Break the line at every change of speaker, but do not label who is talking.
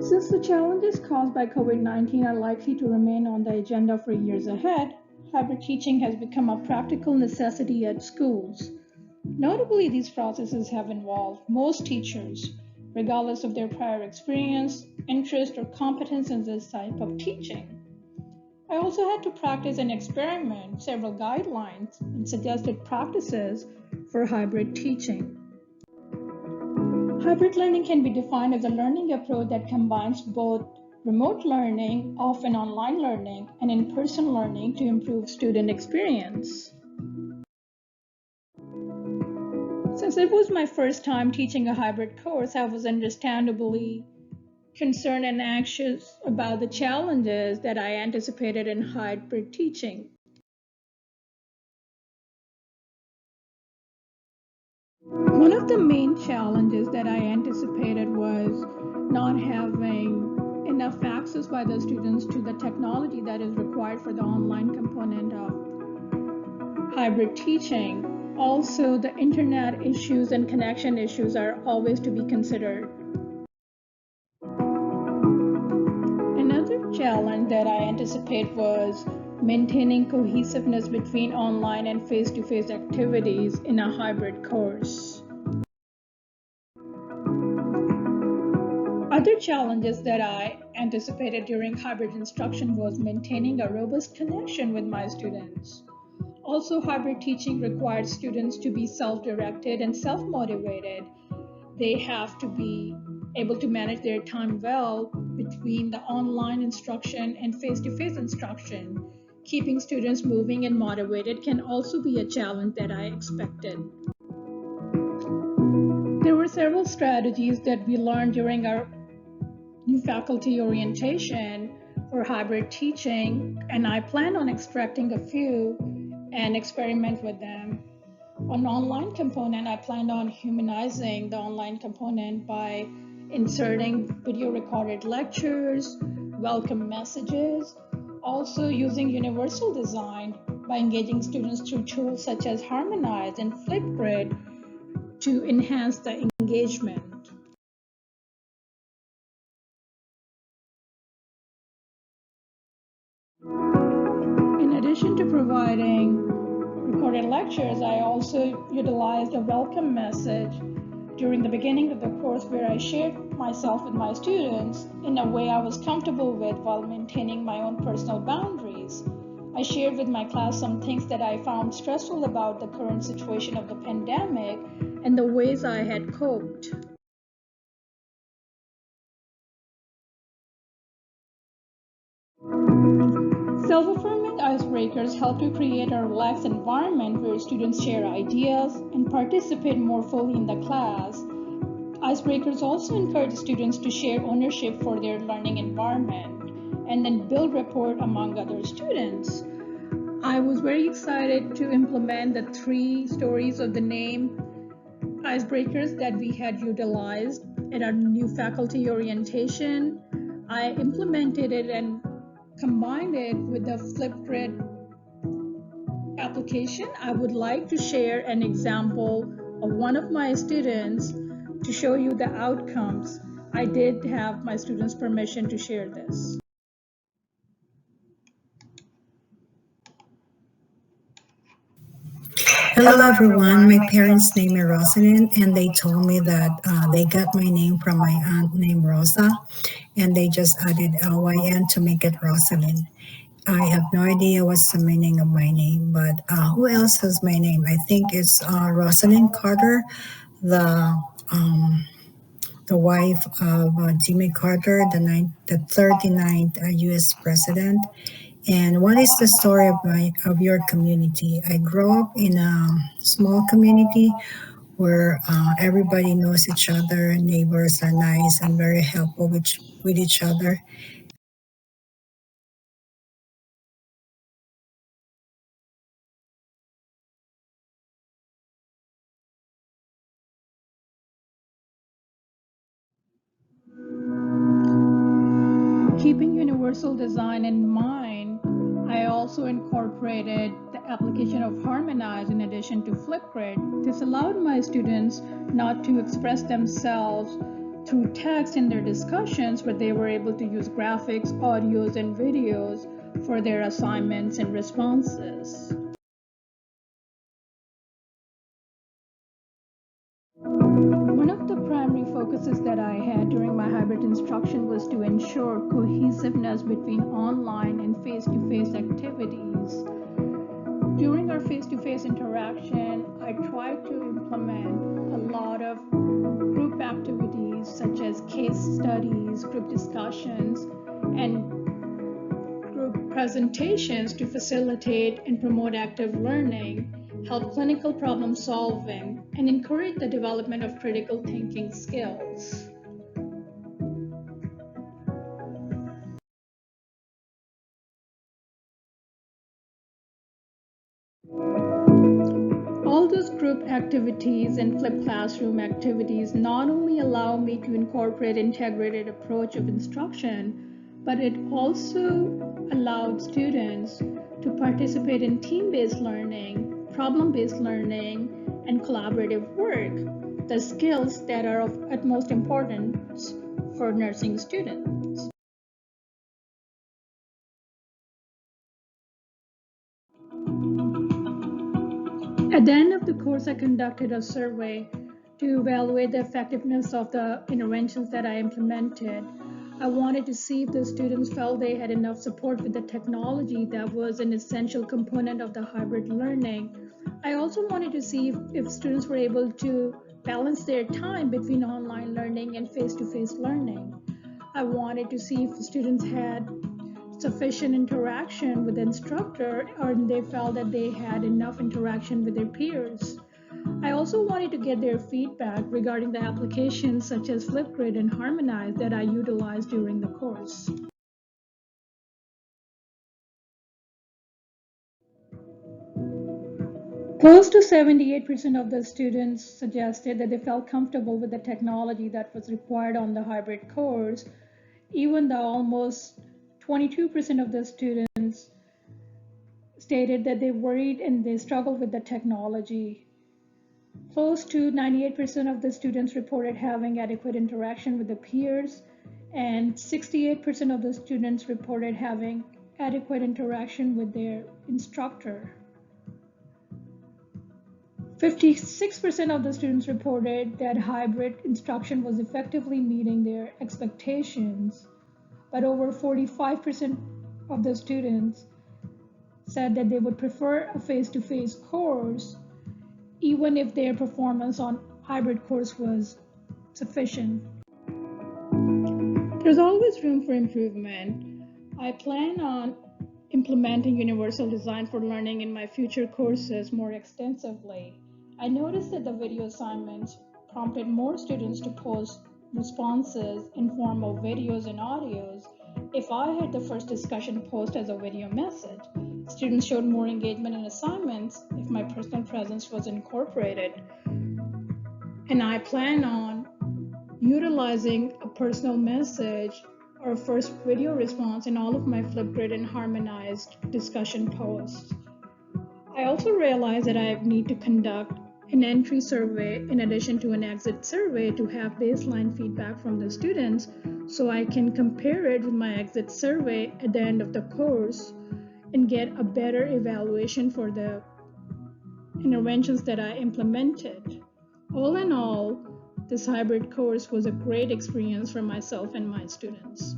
Since the challenges caused by COVID-19 are likely to remain on the agenda for years ahead, hybrid teaching has become a practical necessity at schools. Notably, these processes have involved most teachers, regardless of their prior experience, interest, or competence in this type of teaching. I also had to practice and experiment several guidelines and suggested practices for hybrid teaching. Hybrid learning can be defined as a learning approach that combines both remote learning, often online learning, and in-person learning to improve student experience. Since it was my first time teaching a hybrid course, I was understandably concerned and anxious about the challenges that I anticipated in hybrid teaching. One of the main challenges that I anticipated was not having enough access by the students to the technology that is required for the online component of hybrid teaching. Also, the internet issues and connection issues are always to be considered. Another challenge that I anticipate was maintaining cohesiveness between online and face-to-face activities in a hybrid course. Other challenges that I anticipated during hybrid instruction was maintaining a robust connection with my students. Also, hybrid teaching requires students to be self-directed and self-motivated. They have to be able to manage their time well between the online instruction and face-to-face instruction. Keeping students moving and motivated can also be a challenge that I expected. There were several strategies that we learned during our new faculty orientation for hybrid teaching, and I plan on extracting a few and experiment with them. On online component, I planned on humanizing the online component by inserting video recorded lectures, welcome messages, also using universal design by engaging students through tools such as Harmonize and Flipgrid to enhance the engagement. In addition to providing recorded lectures, I also utilized a welcome message during the beginning of the course where I shared myself with my students in a way I was comfortable with while maintaining my own personal boundaries. I shared with my class some things that I found stressful about the current situation of the pandemic and the ways I had coped. Self-affirming icebreakers help to create a relaxed environment where students share ideas and participate more fully in the class. Icebreakers also encourage students to share ownership for their learning environment and then build rapport among other students. I was very excited to implement the 3 stories of the name icebreakers that we had utilized at our new faculty orientation. I implemented it and combined it with the Flipgrid application. I would like to share an example of one of my students to show you the outcomes. I did have my students' permission to share this.
Hello everyone, my parents named me Rosalind and they told me that they got my name from my aunt named Rosa and they just added LYN to make it Rosalind. I have no idea what's the meaning of my name, but who else has my name? I think it's Rosalind Carter, the um, the wife of Jimmy Carter, the 39th U.S. president. And what is the story of your community? I grew up in a small community where everybody knows each other. Neighbors are nice and very helpful with each other.
Keeping universal design in mind, I also incorporated the application of Harmonize in addition to Flipgrid. This allowed my students not to express themselves through text in their discussions, where they were able to use graphics, audios, and videos for their assignments and responses. One of the primary focuses that I had during my hybrid instruction was to ensure cohesiveness between online and face-to-face activities. During our face-to-face interaction, I tried to implement a lot of group activities such as case studies, group discussions, and group presentations to facilitate and promote active learning, help clinical problem solving, and encourage the development of critical thinking skills. All those group activities and flipped classroom activities not only allow me to incorporate integrated approach of instruction, but it also allowed students to participate in team-based learning, problem-based learning, and collaborative work, the skills that are of utmost importance for nursing students. At the end of the course, I conducted a survey to evaluate the effectiveness of the interventions that I implemented. I wanted to see if the students felt they had enough support with the technology that was an essential component of the hybrid learning. I also wanted to see if students were able to balance their time between online learning and face-to-face learning. I wanted to see if students had sufficient interaction with the instructor, or they felt that they had enough interaction with their peers. I also wanted to get their feedback regarding the applications such as Flipgrid and Harmonize that I utilized during the course. Close to 78% of the students suggested that they felt comfortable with the technology that was required on the hybrid course, even though almost 22% of the students stated that they worried and they struggled with the technology. Close to 98% of the students reported having adequate interaction with the peers, and 68% of the students reported having adequate interaction with their instructor. 56% of the students reported that hybrid instruction was effectively meeting their expectations, but over 45% of the students said that they would prefer a face-to-face course even if their performance on hybrid course was sufficient. There's always room for improvement. I plan on implementing universal design for learning in my future courses more extensively. I noticed that the video assignments prompted more students to post responses in form of videos and audios. If I had the first discussion post as a video message, students showed more engagement in assignments if my personal presence was incorporated. And I plan on utilizing a personal message or a first video response in all of my Flipgrid and Harmonized discussion posts. I also realized that I need to conduct an entry survey in addition to an exit survey to have baseline feedback from the students so I can compare it with my exit survey at the end of the course and get a better evaluation for the interventions that I implemented. All in all, this hybrid course was a great experience for myself and my students.